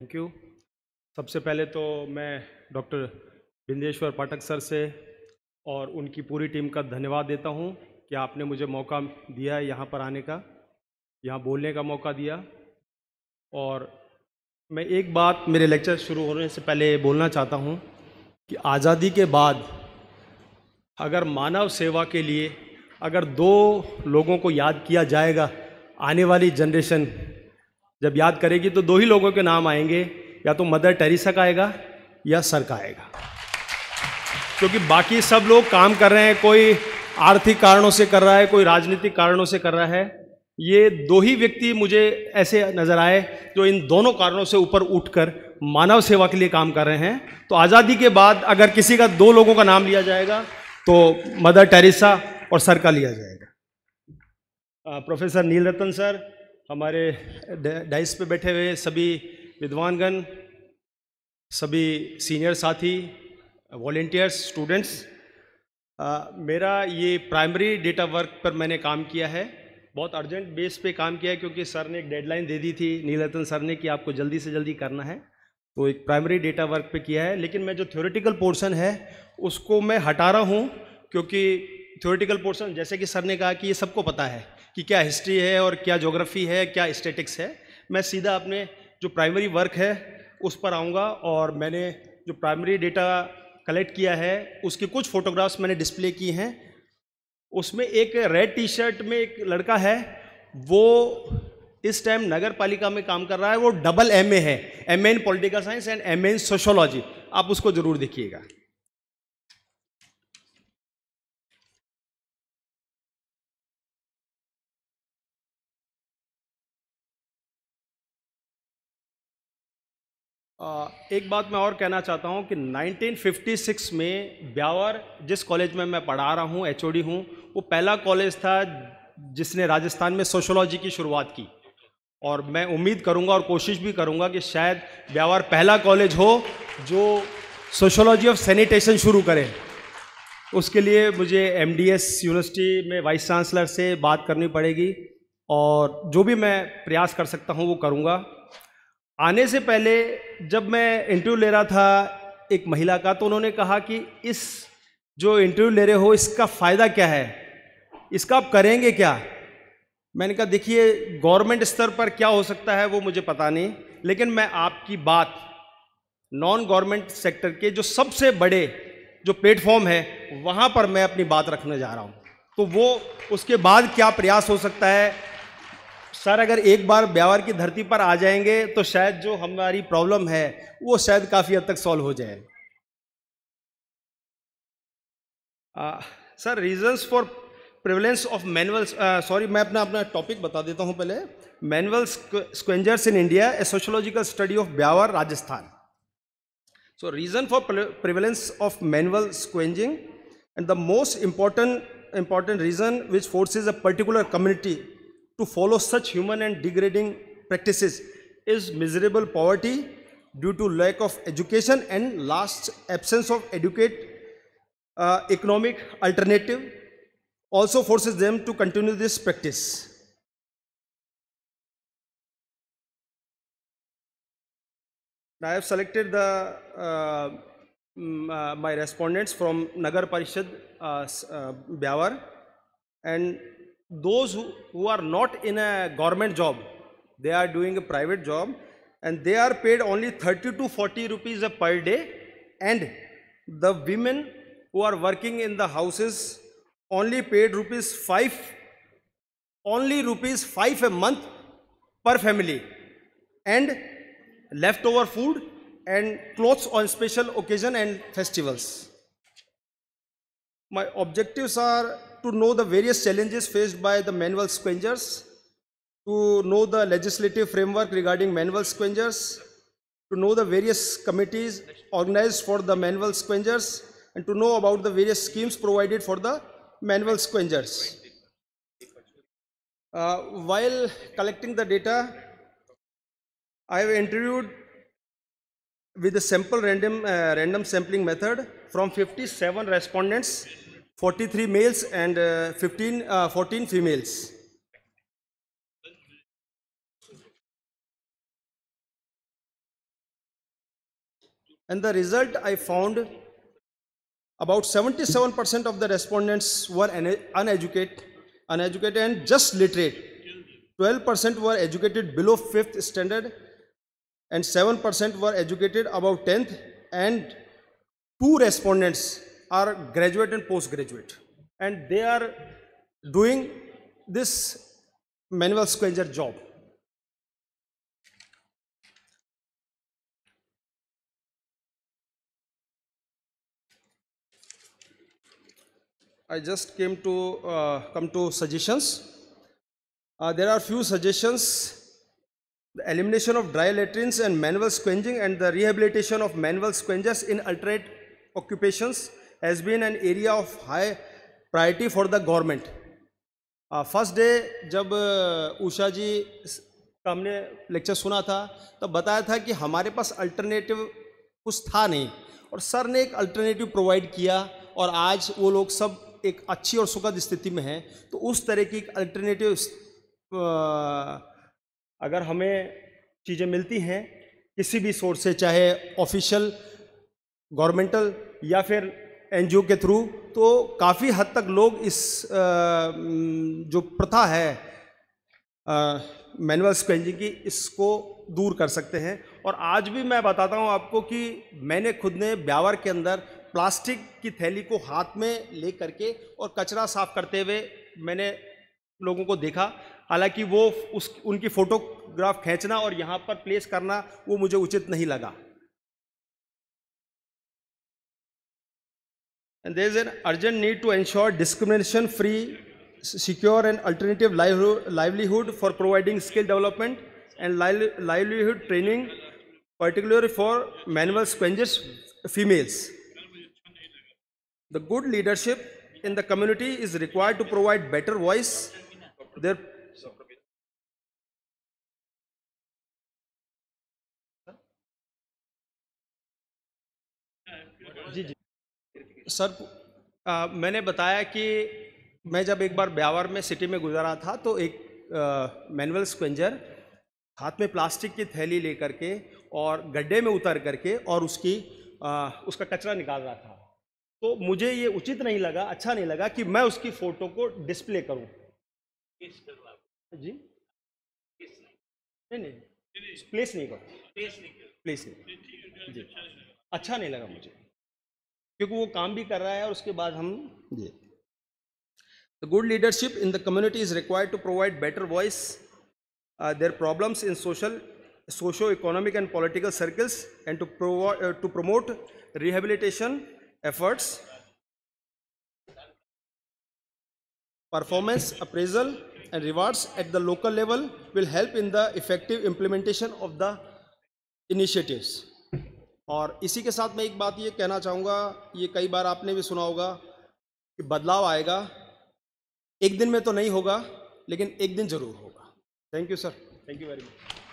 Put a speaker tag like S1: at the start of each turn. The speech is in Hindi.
S1: Thank you. सबसे पहले तो मैं डॉक्टर बिंदेश्वर पाठक सर से और उनकी पूरी टीम का धन्यवाद देता हूं कि आपने मुझे मौका दिया यहाँ पर आने का, यहाँ बोलने का मौका दिया। और मैं एक बात मेरे लेक्चर शुरू होने से पहले बोलना चाहता हूं कि आज़ादी के बाद अगर मानव सेवा के लिए अगर दो लोगों को याद किया जाएगा, आने वाली जनरेशन जब याद करेगी तो दो ही लोगों के नाम आएंगे, या तो मदर टेरेसा का आएगा या सर का आएगा। क्योंकि बाकी सब लोग काम कर रहे हैं, कोई आर्थिक कारणों से कर रहा है, कोई राजनीतिक कारणों से कर रहा है। ये दो ही व्यक्ति मुझे ऐसे नजर आए जो इन दोनों कारणों से ऊपर उठकर मानव सेवा के लिए काम कर रहे हैं। तो आज़ादी के बाद अगर किसी का दो लोगों का नाम लिया जाएगा तो मदर टेरेसा और सर का लिया जाएगा। प्रोफेसर नील रतन सर, हमारे डाइस पे बैठे हुए सभी विद्वानगण, सभी सीनियर साथी, वॉलेंटियर्स, स्टूडेंट्स, मेरा ये प्राइमरी डेटा वर्क पर मैंने काम किया है। बहुत अर्जेंट बेस पे काम किया है क्योंकि सर ने एक डेडलाइन दे दी थी, नील रतन सर ने, कि आपको जल्दी से जल्दी करना है। तो एक प्राइमरी डेटा वर्क पे किया है। लेकिन मैं जो थ्योरेटिकल पोर्शन है उसको मैं हटा रहा हूँ, क्योंकि थ्योरेटिकल पोर्शन, जैसे कि सर ने कहा कि ये सबको पता है कि क्या हिस्ट्री है और क्या ज्योग्राफी है, क्या स्टैटिक्स है। मैं सीधा अपने जो प्राइमरी वर्क है उस पर आऊँगा। और मैंने जो प्राइमरी डेटा कलेक्ट किया है उसकी कुछ फोटोग्राफ्स मैंने डिस्प्ले की हैं। उसमें एक रेड टी शर्ट में एक लड़का है, वो इस टाइम नगर पालिका में काम कर रहा है। वो डबल MA है, MA in political science and MA in sociology. आप उसको जरूर देखिएगा। एक बात मैं और कहना चाहता हूं कि 1956 में ब्यावर, जिस कॉलेज में मैं पढ़ा रहा हूं, HOD हूं, वो पहला कॉलेज था जिसने राजस्थान में सोशोलॉजी की शुरुआत की। और मैं उम्मीद करूंगा और कोशिश भी करूंगा कि शायद ब्यावर पहला कॉलेज हो जो सोशोलॉजी ऑफ सैनिटेशन शुरू करे। उसके लिए मुझे MDS यूनिवर्सिटी में वाइस चांसलर से बात करनी पड़ेगी, और जो भी मैं प्रयास कर सकता हूं वो करूंगा। आने से पहले जब मैं इंटरव्यू ले रहा था एक महिला का, तो उन्होंने कहा कि इस जो इंटरव्यू ले रहे हो इसका फ़ायदा क्या है, इसका आप करेंगे क्या। मैंने कहा देखिए, गवर्नमेंट स्तर पर क्या हो सकता है वो मुझे पता नहीं, लेकिन मैं आपकी बात नॉन गवर्नमेंट सेक्टर के जो सबसे बड़े जो प्लेटफॉर्म है वहाँ पर मैं अपनी बात रखने जा रहा हूँ। तो वो उसके बाद क्या प्रयास हो सकता है, सर अगर एक बार ब्यावर की धरती पर आ जाएंगे तो शायद जो हमारी प्रॉब्लम है वो शायद काफ़ी हद तक सॉल्व हो जाए। Sir, reasons for prevalence of manual, sorry मैं अपना टॉपिक बता देता हूं पहले। Manual scavengers in India, A sociological study of Beawar, Rajasthan. So reason for prevalence of manual scavenging, and the most important reason which forces a particular community to follow such human and degrading practices is miserable poverty due to lack of education and last absence of adequate economic alternative also forces them to continue this practice. I have selected the my respondents from Nagar Parishad Byawar, and those who are not in a government job, they are doing a private job, and they are paid only 30 to 40 rupees per day, and the women who are working in the houses only paid rupees 5 a month per family, and leftover food and clothes on special occasion and festivals. My objectives are to know the various challenges faced by the manual scavengers, to know the legislative framework regarding manual scavengers, to know the various committees organized for the manual scavengers, and to know about the various schemes provided for the manual scavengers. While collecting the data, I have interviewed with the sample random sampling method from 57 respondents, 43 males and 14 females. And the result I found, about 77% of the respondents were uneducated and just literate. 12% were educated below 5th standard and 7% were educated above 10th, and 2 respondents are graduate and postgraduate, and they are doing this manual scavenger job. I just came to come to suggestions. There are few suggestions: the elimination of dry latrines and manual scavenging, and the rehabilitation of manual scavengers in alternate occupations has been an area of high priority for the government. First day जब उषा जी का हमने लेक्चर सुना था तब बताया था कि हमारे पास अल्टरनेटिव कुछ था नहीं, और सर ने एक अल्टरनेटिव प्रोवाइड किया, और आज वो लोग सब एक अच्छी और सुखद स्थिति में हैं। तो उस तरह की अल्टरनेटिव अगर हमें चीज़ें मिलती हैं किसी भी सोर्स से, चाहे ऑफिशियल, गवर्नमेंटल या फिर एनजीओ के थ्रू, तो काफ़ी हद तक लोग इस जो प्रथा है मैनुअल स्क्वेंजिंग की, इसको दूर कर सकते हैं। और आज भी मैं बताता हूं आपको कि मैंने खुद ने ब्यावर के अंदर प्लास्टिक की थैली को हाथ में ले करके और कचरा साफ करते हुए मैंने लोगों को देखा। हालांकि वो उनकी फ़ोटोग्राफ खींचना और यहाँ पर प्लेस करना वो मुझे उचित नहीं लगा। And there is an urgent need to ensure discrimination-free, secure and alternative livelihood for providing skill development and livelihood training, particularly for manual scavengers females. The good leadership in the community is required to provide better voice. Their sir, मैंने बताया कि मैं जब एक बार ब्यावर में सिटी में गुजारा था तो एक मैनुअल स्क्वेंजर हाथ में प्लास्टिक की थैली लेकर के और गड्ढे में उतर करके और उसका कचरा निकाल रहा था। तो मुझे ये उचित नहीं लगा, अच्छा नहीं लगा कि मैं उसकी फ़ोटो को डिस्प्ले करूं। जी नहीं, प्लेस नहीं जी, अच्छा नहीं लगा मुझे, क्योंकि वो काम भी कर रहा है और उसके बाद हम ये। The good leadership in the community is required to provide better voice their problems in socio-economic and political circles, and to promote rehabilitation efforts. Performance appraisal and rewards at the local level will help in the effective implementation of the initiatives. और इसी के साथ मैं एक बात ये कहना चाहूँगा, ये कई बार आपने भी सुना होगा कि बदलाव आएगा, एक दिन में तो नहीं होगा लेकिन एक दिन ज़रूर होगा। Thank you sir, thank you very much.